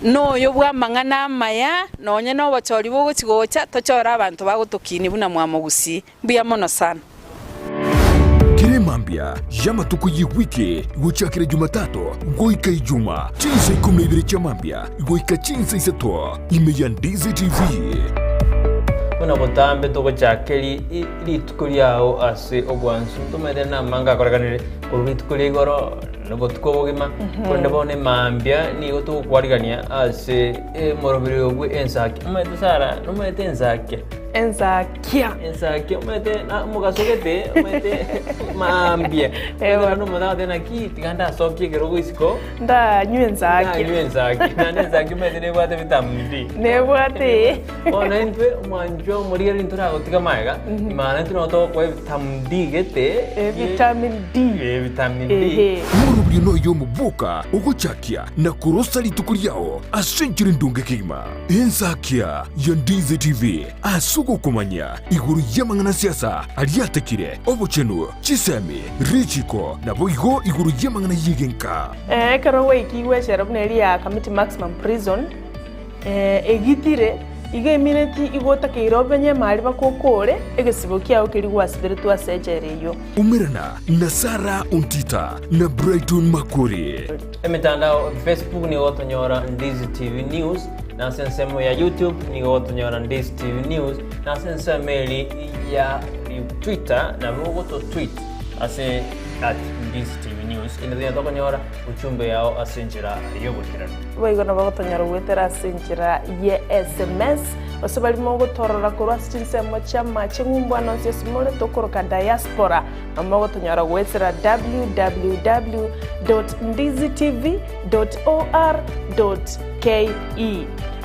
no oyo bwamang'ana amaya nonye no bachori bogochigocha tochora abantu bagotokini buna mwamogusi mbia mono sana Kiremambia yamatuko yiwiki gochakire Jumatatu goika Ijuma chinsa 12 cha mambia goika chinsa isato imeya Ndizi TV una botambe to gochakeri ritkuliao ase ogwansu tumede na manga koraganire kuritkulie goro no tukobogima konde bone mambia ni goto kwarigania ase morobiri ogwe ensaki umete sara no mete ensaki umete na mugasogete umete mambia ewa no moda de na ki tiganda sokye gero isiko nda nyenzaki na nenzaki mete ne bwate vitamdi ne bwate ona entwe manjo moriere intura gotiga maiga imana entwe to ko vitamdi gete vitamin D Murubiri no yo mubuka ugochakia na kurosa litukuriao asenchire ndunge kima ensakia ya Ndizi TV asugo kumanya iguru yamangana siasa aliatekire obochenu chisemi richiko na boigo iguru yamangana yigenka karo wekiwe sherabneri ya committee maximum prison egitire iga imineti igota kirobenye mali bakokore egesibo kiao kirigwa spiritu asejereyo umerana na Sara Untita na Brighton Makuri emitandao Facebook ni gotonyora Ndizi TV News na sensemo ya YouTube ni gotonyora Ndizi TV News na sensemo ya Twitter na goto tweet ase @Ndizi TV News ina gotonyora uchumbe yao asenjira yobotirana boigona bagotonyora gwetera asenjira ye SMS osabali mogo torora kurwa sinsemo chama chingumbwana nsisimole tokoroka diaspora amago tonyara gwetera www.ndizitv.or.ke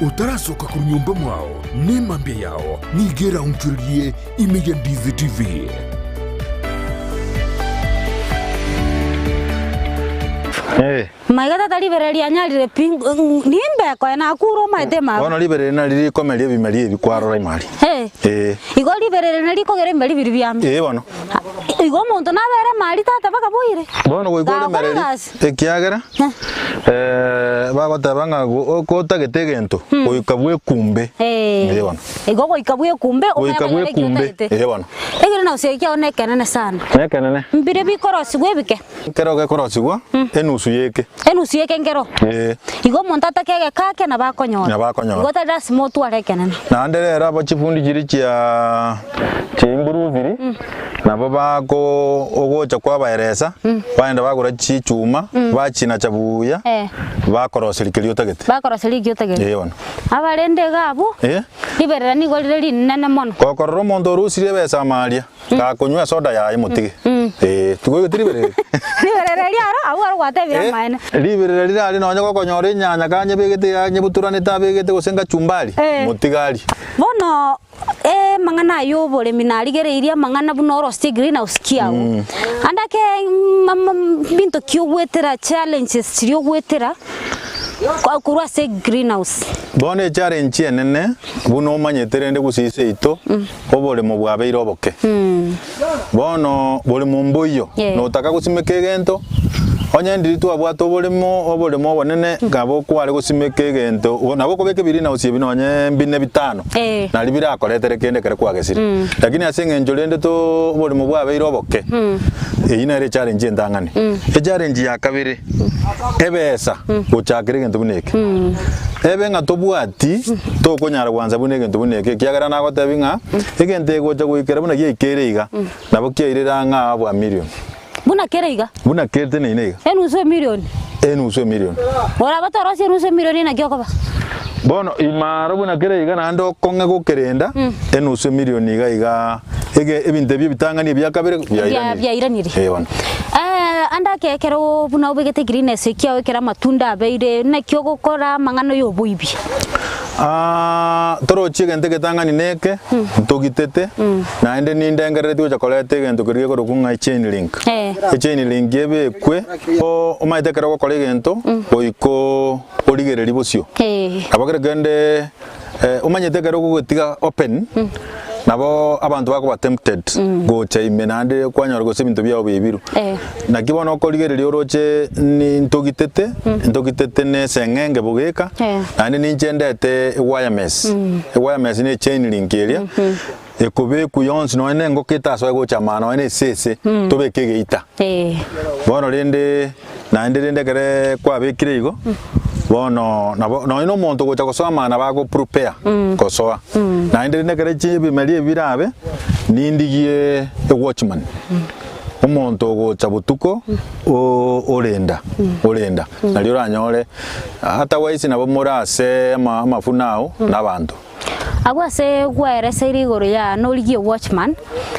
utarasoka ku nyumba mwao ni mambia yao nigera unchurie imeya Ndizi TV Maiga tata libereria nyalire ping nimbe ko na kuro maite ma Bona libereria na riri komeria bimeria bikwaro imali Igo libereria na riko gere mbali biri byambi bono Igo muntu na bere mali tata baka boire bono go igole mereri ekiagera bagotabanga ko tagete gento oikabwe kumbe bono Igo go ikabwe kumbe bono greenhouse kia onekenene sana nekenene mbire bikorosi gwebike kero ge korosigwa enusu yeke ngero igo monto atakege kake na bakonyora igo tara smotu arekenene na anderera abachifundi kiri kia chimburu nabo bako ogocha kwa baeresa baenda bagura chichuma bachina chabuya bakorosirikirio tagete yona abarende gabo liberera ni golire linene mono kokororo mondo rusire besa maria ka kunywa soda ya imutige tugo tiriberere liberera liaro awu gwatebira maene liberera lirari nonye gokonyora nyanya kanye begete ya nyebuturane tabegete gosenga chumbali mutigari bono mangana yo Oboremi narigereiria mangana buno rosti greenhouse kiago andake binto kiogwetera challenges triogwetera kurwa se greenhouse bone challenge enene buno manyeterende gusise ito Oboremi bwabeire oboke bono buli mumboyo no taka gusimeke gento onye ndiri tu abwato Oboremi bonene gabo kwale gusimeke gento nabo kobeke greenhouse binonye mbine bitano na libira akoretere kende kare kwagesiri lakini asenge njolende to Oboremi bwabeire oboke ina ere challenge ndangani challenge ya kabiri ebesa guchakire gento buneke ebe nga tobwati to konyara kwanza buneke gento buneke kiagara na gotebinga egente gocha guikera buna yekereiga nabo kiairira nga abwa million buna kereiga buna kerte ne nega enusu million ora batorosi enusu million na gyokoba bono imaro buna kereiga na ndo konge gokerenda enusu million iga ege ebinte bitangani byakabere byairanire anda kekero buna ubegete greenhouse kia wekera matunda abeire na kyo gukora mangano yo buibi toro chigente ketangani neke togitete na ende nindengerere tyo chakolete gento kirige korokunga chain link yebe kwe o maite kero gukora gento oiko origereri bosio abagere gende umanyete kero gutiga open nabo abantu bako tempted go chaime nande kwanyora go sebinto byabo bibiru nakibona okorigereri oroche ni ntogitete ne sengenge bugeka nande ninjendete wireless ne chain link area ekobe kuyonsi no ene ngokita so go chamana ene sese tobekege ita bono rende nande rende kare kwa bekire igo bono no ino monto gocha gosoma na bago prepare kosoa na inde nekere chibi mali birabe nindigie e watchman omonto gocha butuko orenda na lyo ranyore hata waisi nabo morase mafunao nabantu agwase gwerese irigoro ya noligie watchman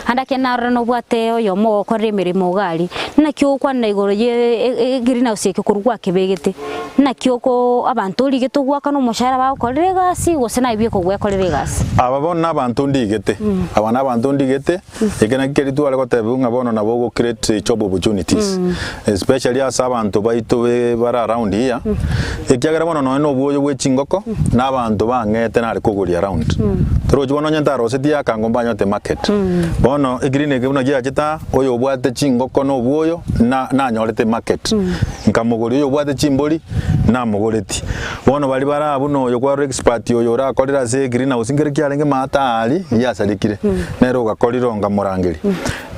andake narano bwate oyo mo kore mirimo gari na kyo kwa na igoro ye greenhouse ekikurwa kebegete na kyo ko abantu ligete gwaka no mushara ba korere gasi gose na ibye ko gwekorere gasi ababona abantu ndigete abana abantu ndigete ekena kiri tu aleko tebunga bono nabo go create job opportunities especially as abantu baito bara around here ekyagara bono no bwoyo bwechingoko na abantu bangete na alikuguri around toro jwono nyantaro setia kangomba nyote market bono igrine ke buna gyachita oyo bwate chingoko no bwoyo na nyorete market nkamuguri oyo bwate chimboli na mugureti bono bali bara buno oyo kwa expert oyo ra kolera se greenhouse ngere kyalenge mata ali yasalikire nero gakoliro ngamurangiri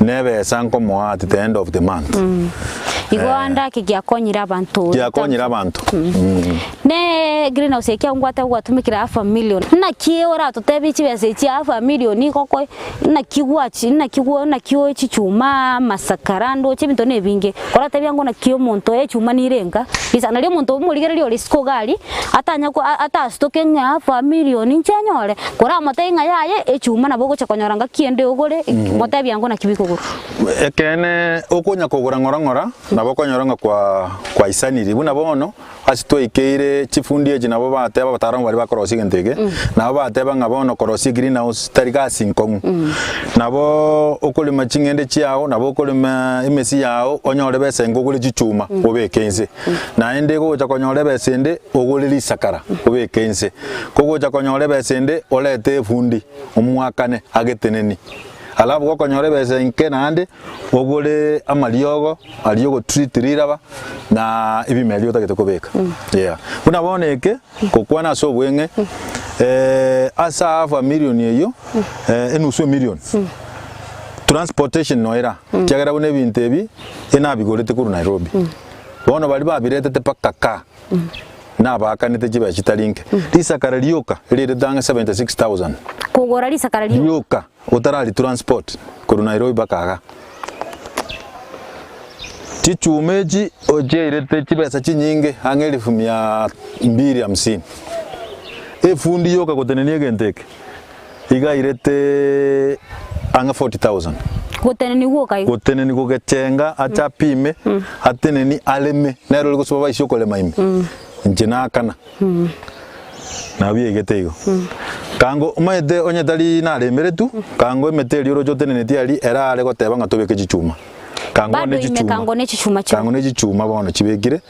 nebe sanko mo at the end of the month igwanda kigyakonyira abantu ne greenhouse kya ngwata gwatumikira $500,000 na kiora totebichi bese chi $500,000 koko na kigwachi na kio chichuma masakarando chibinto ne binge kora tebyango na kio monto chuma nirenga isa na lyo monto muligere lyo risko gali atanya ko atastoke nga $500,000 nchanyore kora amatenga yaye chuma na bogo chakonyoranga kiende ogore motebyango na kibikogoro ekene okunya kogora ngorangora nabokonyoranga kwa isaniri buna bono asito ikeire chifundi eji nabo bateba batarango bali bakorosi gentege nabo bateba ngabono korosi greenhouse tariga sinkongu nabo okulima chingende chiao nabo okulima imesi yao onyore bese ngogule chichuma obekense na ende go chakonyore bese ende ogule lisakara obekense kogo chakonyore bese ende olete fundi omwakane ageteneni alabu kwa konyore bese nke nande ogole amaliogo treat riraba na ibimeli otagete kubeka unaboneke kokwana so bwenge asa $500,000 eyo enusu million transportation noira kiagera bune bintu ebi enabigorete kuru Nairobi bono bali babiretete paka ka nabakanite kiba kitalinke lisakara lyoka liri danga 76,000 kugora lisakara lyoka utarali transport kuru Nairobi bakaga chichumeji ojeirete chibesa chinyinge hange 250 efundi yoka kutenenie genteke igairete anga 40,000 goteneni wokai goteneni gogechenga acha pime ateneni aleme nero go soba isho kole maime njina kana na biegete igo kango umaete onye tali na remere tu kango emete lioro joteneni tiali era ale goteba ngatobeke chichuma kango ne chichuma bono chibekire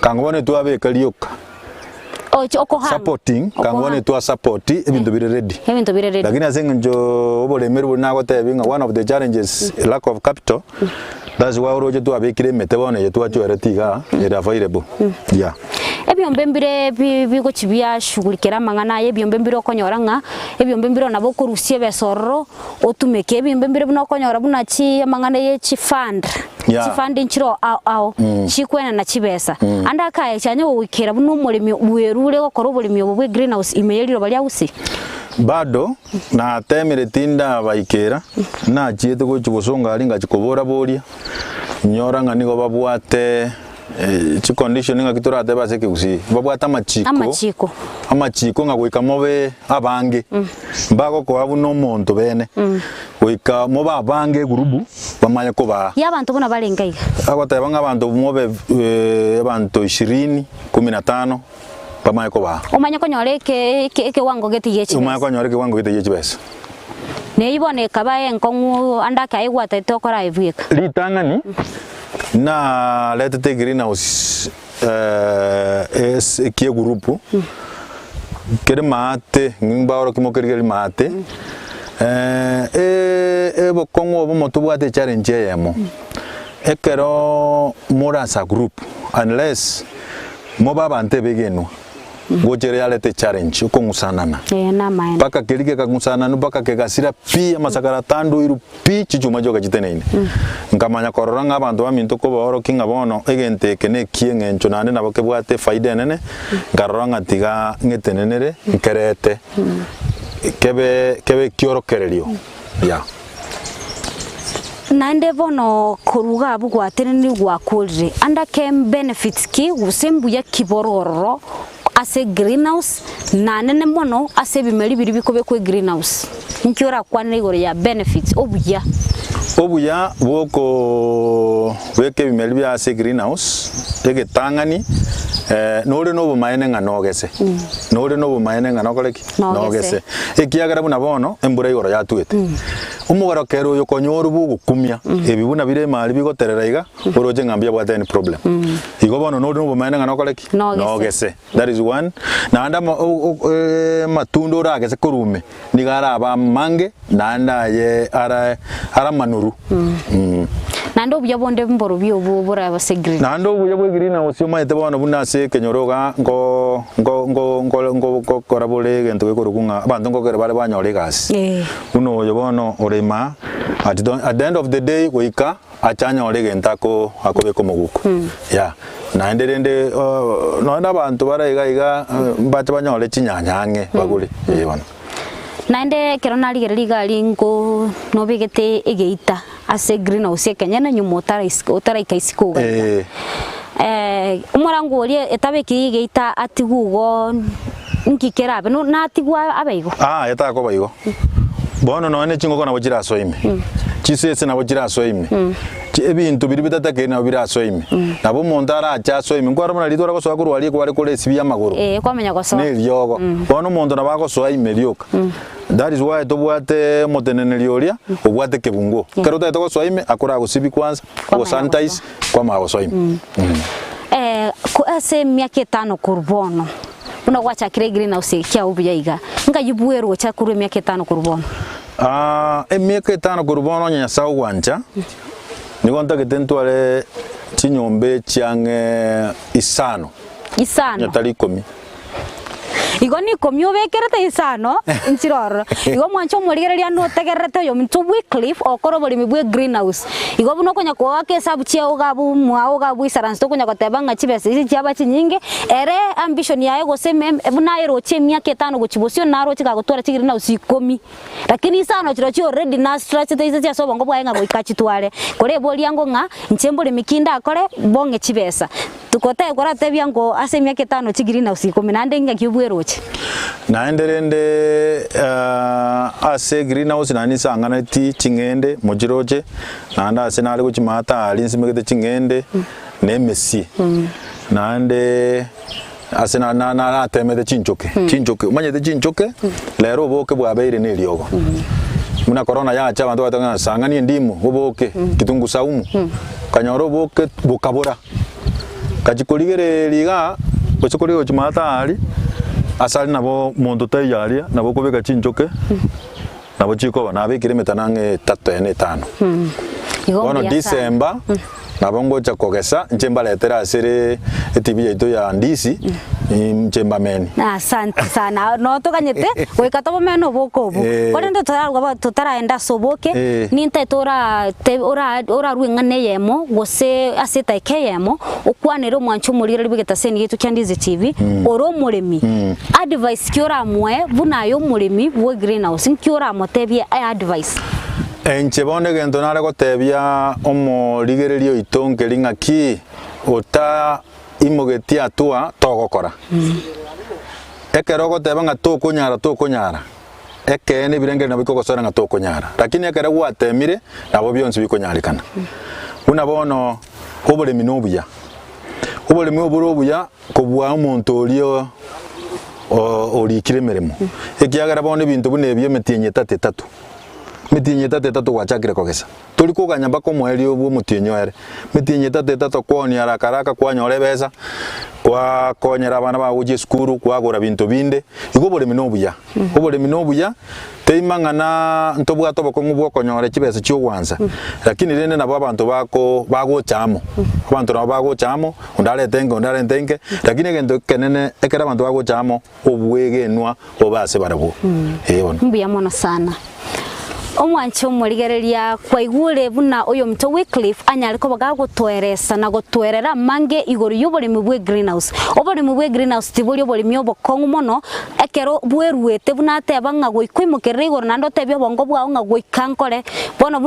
kango bone tu abeka lioka supporting kangone to support ebintu bire ready lakini asenjo Oboremi buna gotebinga one of the challenges lack of capital that's why roje tu abekire metebone yetu achweretiga ira available yeah ebyombe mbire bigo chibia shugulikira mangana ebyombe mbire okonyoranga ebyombe mbire nabo kurusie besoro otumeke ebyombe mbire buna okonyora buna chi mangana ye chi fund chifandi nchiro ao chikwena na chibesa anda kaye chanyo wikira buno mulimi werure gokora obulimi obwe greenhouse imeyeliro bali ausi bado na temere tinda baikera na chiete go chibosonga ali ngachikobora boria nyora ngani go babwate chi conditioning akiturate base kigusi babwata amachiko ngagwika mobe abange mbago ko abuno monto bene wika moba abange gurubu bamanya ko ba yabantu bona balengaiga agoteba ngabantu mobe abantu 20 15 bamanya ko ba umanya ko nyoreke ke wango getiye chibesa umanya ko nyoreke wango getiye chibesa neibone kabaye nkongu andaka igwata itokora ivika litangani na letete greenhouse es kie grupo kere mate ngbaoro kimokergeli mate bokongo bomoto bwate challenge yemo ekero morasa group unless moba bante begeno gochere alete challenge ukongusanana paka kelike kagusanana paka kegasira pi amasakara tando iru pi chichuma joka chiteneine nkamanya kororanga abantu baminto ko bahoro kinga bono egente kene kienge nchonane nabo kebwate faida nene ngaroranga tiga ngetenenere nkerete kebe kiorokererio ya nande bono kuruga bugwateneni gwakurire anda kem benefits ki gusembu ya kibororo ase greenhouse na nene mono ase bimeri biri bikobe kwe greenhouse nkiora kwane igoro ya benefits obuya boko weke bimeri bya ase greenhouse tege tangani nore no bumaene nga nogese nore no bumaene nga nokoleki nogese ekiagara buna bono embura igoro ya tuete umugaro kero yo konyoru bugukumya ebibuna bire mali bigoterera iga oroje ngambia bwa any problem igo bono nore no bumaene nga nokoleki nogese that is one na anda matundo ragese kurume nigara aba mange na anda ye ara manuru nando buya bonde mboro byo bura base green nando buya bwe green na osio maite bono buna se kenyoroga ngo korabole gento korukunga abantu ngo kere bale banyore gas uno yo bono orema at the end of the day weika achanya ore gentako akobe komuguko ya na nderende no na abantu baraiga bate banyore chinyanyange baguri yebana nande kerona liga lingo no bigete egeita ase greenhouse Kenya na nyumo otara ikaisikuga umurango olie etabeki egeita atigugo nkikera abe no natigwa abaigo etako baigo bono no ene chingo kona bojira soime chisese na bojira soime ebintu biri bitatake na bira soime nabo mondara acha soime ngwara mona litora ko swakuru wali ko wali kole sibi amaguru kwamenya ko so ne lyogo bono mondo na bako soime lyoka that is why tobwate motenene lyoria obwate kebungo kero tato ko soime akora go sibi kwanza go sanitize kwa mago soime ko ase miaka 5 kurbono una wacha kire greenhouse kya ubiyaiga nga yibuero cha kuru miaka 5 kurbono miaka 5 kurbono nya sawu wancha ni konta ketentwale chinyombe chiange isano nyatali 10 igo ni komyobekere isano nchiroro igo mwancho murigereria no tegerete yo mtu Wycliffe okoro buri mibwe greenhouse igo buno konya kwa ke sabu chia ugabu mwa ugabu isaransi to konya kotebanga chibese ici chiaba chinyinge ere ambition yae goseme buna ero chemia ketano gochibosio naro chika gotwara chigiri na usikomi lakini isano chiro chi already na stretch te ici so bongo bwa nga goikachitware kore boli yango nga nchembole mikinda akore bonge chibesa tukote kora tebia ngo asemia ketano chigiri na usikomi nande nga kibweroche naenderende ase greenhouse nani sangana ti chingende mojiroje nanda ase nali kuchimata ali nsimegete chingende nemesi nande ase na atemete chinchoke umanyete chinchoke lero boke bwabeire ne lyogo muna corona yacha abantu batanga sangani ndimu boke kitungu saumu kanyoro boke bukabura kachikorigere liga bachikorigo chimata ali asali nabo muntu tayaria nabo kubeka chinchoke nabo chiko nabikire metanange 3 4 5 bono December nabo ngocha kogesa nchemba letera asire TV yaito ya Ndizi nchemba meni asante sana no tokanyete wekatobo meno bokobo kore ndo tutaraenda soboke ninte tora ora ruingane yemo gose aseta ekeyemo okwanero mwancho mulire libigeta seni yetu kya Ndizi TV oro muremi advice kyora mwe bunayo muremi wo greenhouse kyora motebie advice enchebone gento nare gotebia omo ligererio itonke lingaki ota imogeti atua togokora ekero goteba nga tokonyara ekene birenge nabiko gosora nga tokonyara lakini ekero gwatemire nabo byonse bikonyarikana una bono oboremi nobuya oboremi oburobuya kobwa omuntu olio olikire meremo ekiagara bono bintu bune byo metinye 3 mitinye 3 gwachakire kogesa tuli kuganya mbako mweli obwo mutinyoere mitinye 3 kwoni arakaraka kwanyore beza kwa konyera abana ba uje skuru kwagora bintu binde igobore minobuya obore minobuya teimangana ntobwa toboko ngubwo konyore kibese cyo gwanza lakini rene nabo abantu bako bagochamo abantu nabo bagochamo undale tenge lakini gendo kenene ekera abantu bagochamo obwegenwa obase barabo ebona mbuya mono sana omwancho murigereria kwa igure buna oyo mto Wycliffe anyaliko bagagotweresa na gotwerera mange igoro yobore mubwe greenhouse obore mubwe greenhouse tibuli obore myobo kongu mono ekero bweruete buna teba nga goikwimukere igoro nando tebyo bongo bwa nga goikankore bono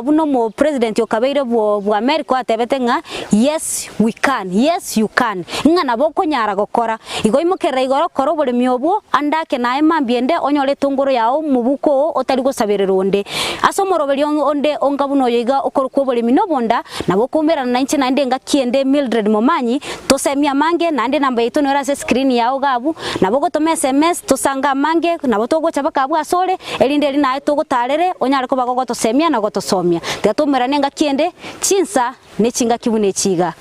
buno mo president yokabeire bwa America atebete nga yes we can yes you can ngana boko nyara gokora igoimukere igoro koro obore myobo andake nae mambiende onyore tunguru yao mubuko otari gosabirira onde asomorobeli onde ongabuno yiga okorukobole minobonda nabo kumbera na 99 nga kiende Mildred Momanyi tosemia mange nande namba yetu no rase screen yao gabu nabo gotome SMS tosanga mange nabo togocha bakabwa sole elinde lina togotarere onyare ko bagogo tosemia na gotosomia tetomera nenga kiende chinsa ne chinga kibune chiga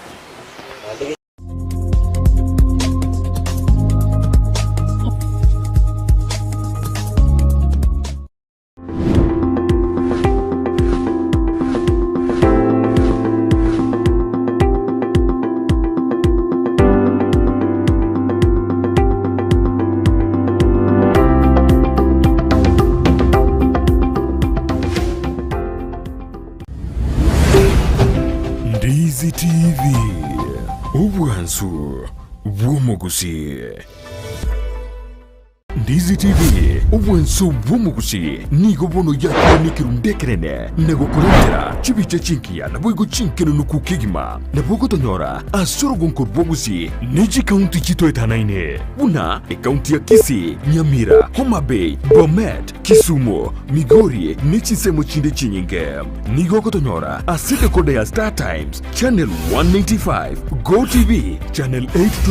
Ndizi TV obwansu bw'omugusi Ndizi TV obwansu bw'omugusi nigo bono yakonikiru ndekerene nego kurendera chibiche chinkia na boigo chinkeno nukukigima na bogo tonyora asoro gonko bwogusi niji county chito etanaine buna county ya Kisii, Nyamira, Homa Bay, Bomet, Kisumu, Migori nichi semo chinde chinyinge nigo kotonyora asite kode ya Star Times channel 195 Go TV channel 820